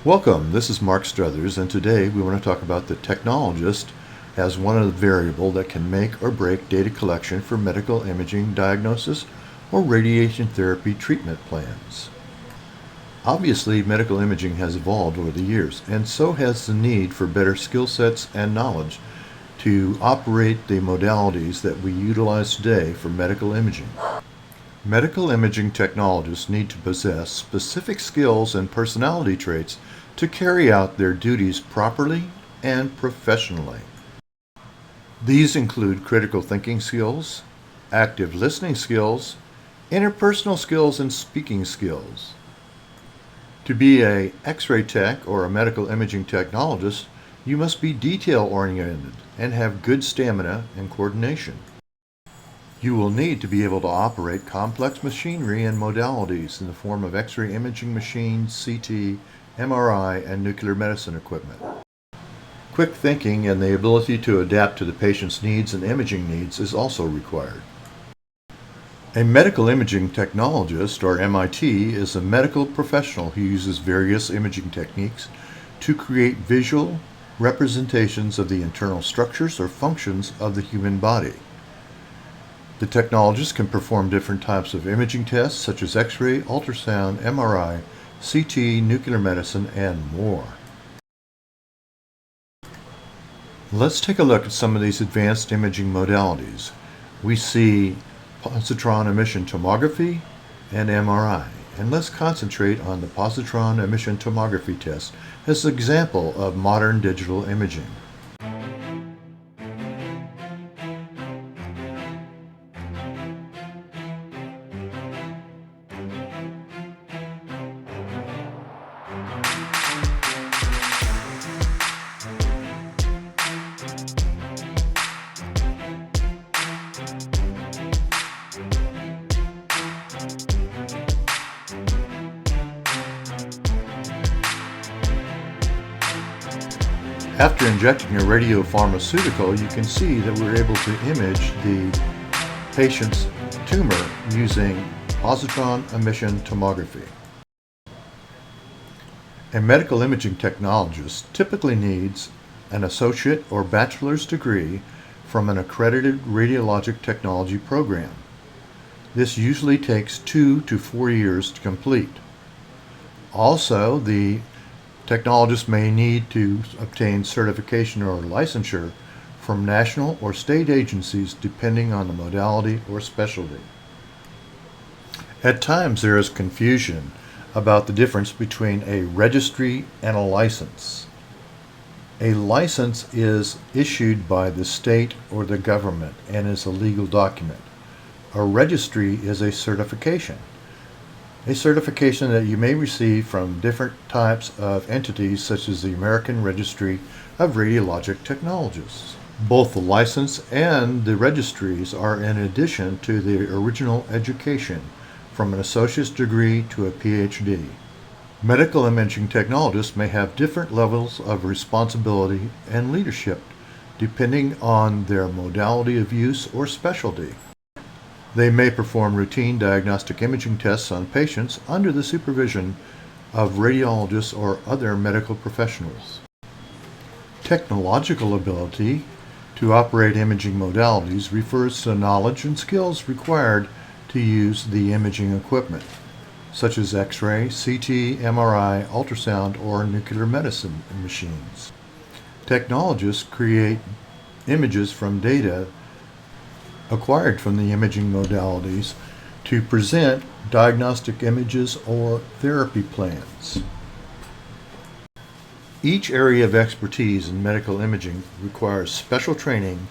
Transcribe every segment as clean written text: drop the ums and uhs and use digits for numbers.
Welcome, this is Mark Struthers, and today we want to talk about the technologist as one of the variable that can make or break data collection for medical imaging diagnosis or radiation therapy treatment plans. Obviously, medical imaging has evolved over the years, and so has the need for better skill sets and knowledge to operate the modalities that we utilize today for medical imaging. Medical imaging technologists need to possess specific skills and personality traits to carry out their duties properly and professionally. These include critical thinking skills, active listening skills, interpersonal skills, and speaking skills. To be an X-ray tech or a medical imaging technologist, you must be detail-oriented and have good stamina and coordination. You will need to be able to operate complex machinery and modalities in the form of X-ray imaging machines, CT, MRI, and nuclear medicine equipment. Quick thinking and the ability to adapt to the patient's needs and imaging needs is also required. A medical imaging technologist, or MIT, is a medical professional who uses various imaging techniques to create visual representations of the internal structures or functions of the human body. The technologist can perform different types of imaging tests such as X-ray, ultrasound, MRI, CT, nuclear medicine, and more. Let's take a look at some of these advanced imaging modalities. We see positron emission tomography and MRI, and let's concentrate on the positron emission tomography test as an example of modern digital imaging. After injecting a radiopharmaceutical, you can see that we're able to image the patient's tumor using positron emission tomography. A medical imaging technologist typically needs an associate or bachelor's degree from an accredited radiologic technology program. This usually takes 2 to 4 years to complete. Also, the technologists may need to obtain certification or licensure from national or state agencies depending on the modality or specialty. At times there is confusion about the difference between a registry and a license. A license is issued by the state or the government and is a legal document. A registry is a certification that you may receive from different types of entities such as the American Registry of Radiologic Technologists. Both the license and the registries are in addition to the original education from an associate's degree to a PhD. Medical imaging technologists may have different levels of responsibility and leadership depending on their modality of use or specialty. They may perform routine diagnostic imaging tests on patients under the supervision of radiologists or other medical professionals. Technological ability to operate imaging modalities refers to knowledge and skills required to use the imaging equipment, such as X-ray, CT, MRI, ultrasound, or nuclear medicine machines. Technologists create images from data acquired from the imaging modalities to present diagnostic images or therapy plans. Each area of expertise in medical imaging requires special training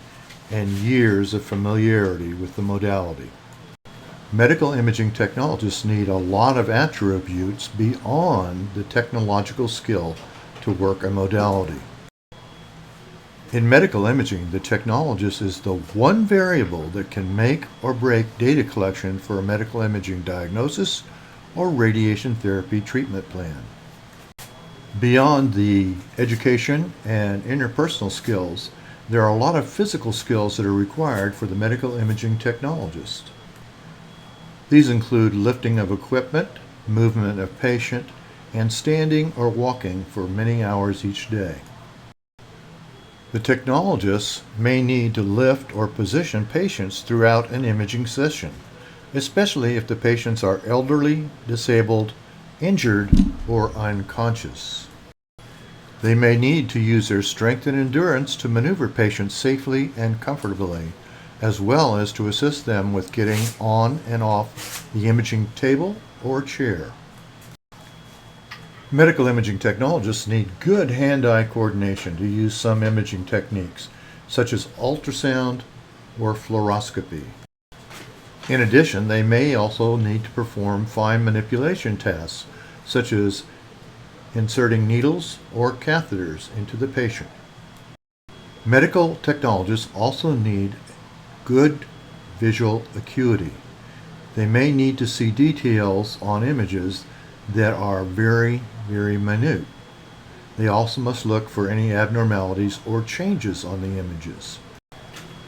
and years of familiarity with the modality. Medical imaging technologists need a lot of attributes beyond the technological skill to work a modality. In medical imaging, the technologist is the one variable that can make or break data collection for a medical imaging diagnosis or radiation therapy treatment plan. Beyond the education and interpersonal skills, there are a lot of physical skills that are required for the medical imaging technologist. These include lifting of equipment, movement of patient, and standing or walking for many hours each day. The technologists may need to lift or position patients throughout an imaging session, especially if the patients are elderly, disabled, injured, or unconscious. They may need to use their strength and endurance to maneuver patients safely and comfortably, as well as to assist them with getting on and off the imaging table or chair. Medical imaging technologists need good hand-eye coordination to use some imaging techniques, such as ultrasound or fluoroscopy. In addition, they may also need to perform fine manipulation tasks, such as inserting needles or catheters into the patient. Medical technologists also need good visual acuity. They may need to see details on images that are very, very minute. They also must look for any abnormalities or changes on the images.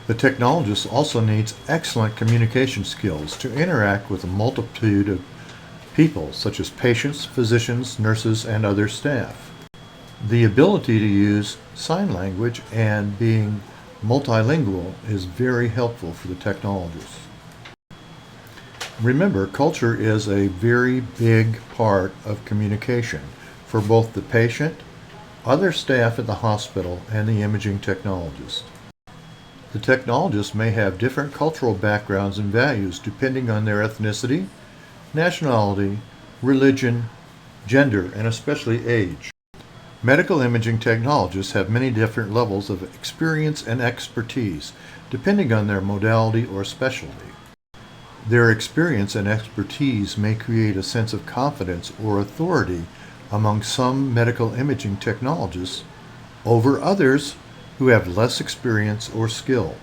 The technologist also needs excellent communication skills to interact with a multitude of people, such as patients, physicians, nurses, and other staff. The ability to use sign language and being multilingual is very helpful for the technologists. Remember, culture is a very big part of communication for both the patient, other staff at the hospital, and the imaging technologist. The technologists may have different cultural backgrounds and values depending on their ethnicity, nationality, religion, gender, and especially age. Medical imaging technologists have many different levels of experience and expertise, depending on their modality or specialty. Their experience and expertise may create a sense of confidence or authority among some medical imaging technologists over others who have less experience or skill.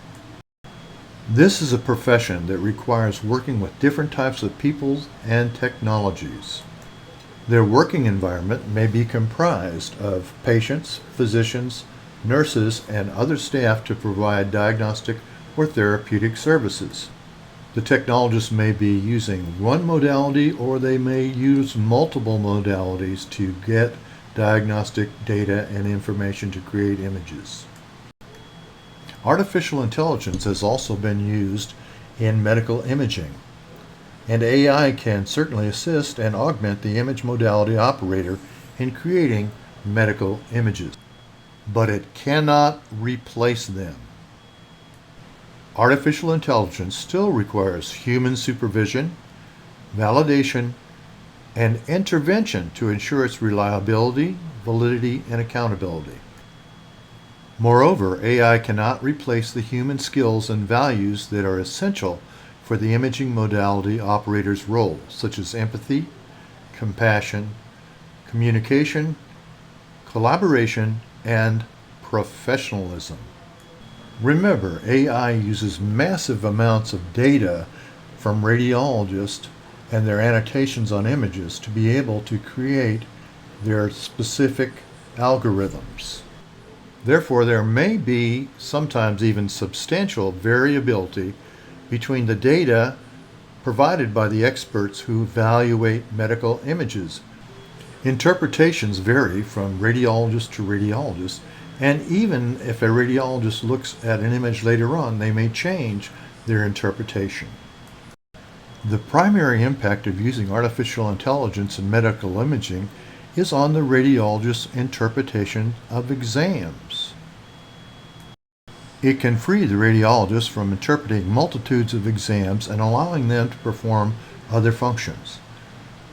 This is a profession that requires working with different types of people and technologies. Their working environment may be comprised of patients, physicians, nurses, and other staff to provide diagnostic or therapeutic services. The technologists may be using one modality, or they may use multiple modalities to get diagnostic data and information to create images. Artificial intelligence has also been used in medical imaging, and AI can certainly assist and augment the image modality operator in creating medical images, but it cannot replace them. Artificial intelligence still requires human supervision, validation, and intervention to ensure its reliability, validity, and accountability. Moreover, AI cannot replace the human skills and values that are essential for the imaging modality operator's role, such as empathy, compassion, communication, collaboration, and professionalism. Remember, AI uses massive amounts of data from radiologists and their annotations on images to be able to create their specific algorithms. Therefore, there may be sometimes even substantial variability between the data provided by the experts who evaluate medical images. Interpretations vary from radiologist to radiologist, and even if a radiologist looks at an image later on, they may change their interpretation. The primary impact of using artificial intelligence in medical imaging is on the radiologist's interpretation of exams. It can free the radiologist from interpreting multitudes of exams and allowing them to perform other functions.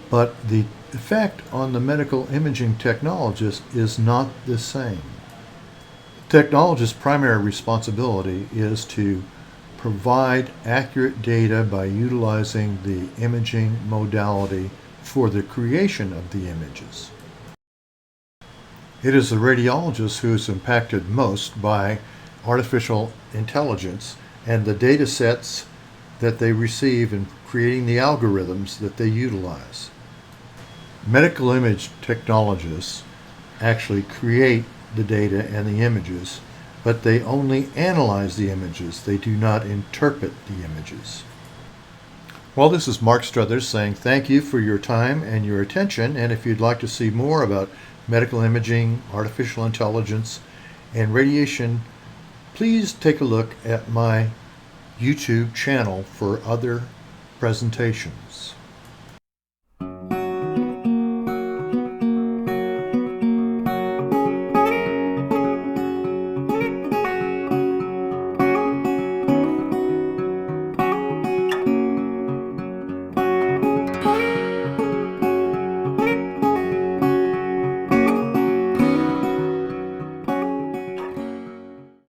But the effect on the medical imaging technologist is not the same. The technologist's primary responsibility is to provide accurate data by utilizing the imaging modality for the creation of the images. It is the radiologist who is impacted most by artificial intelligence and the data sets that they receive in creating the algorithms that they utilize. Medical image technologists actually create the data and the images, but they only analyze the images. They do not interpret the images. Well, this is Mark Struthers saying thank you for your time and your attention. And if you'd like to see more about medical imaging, artificial intelligence, and radiation, please take a look at my YouTube channel for other presentations.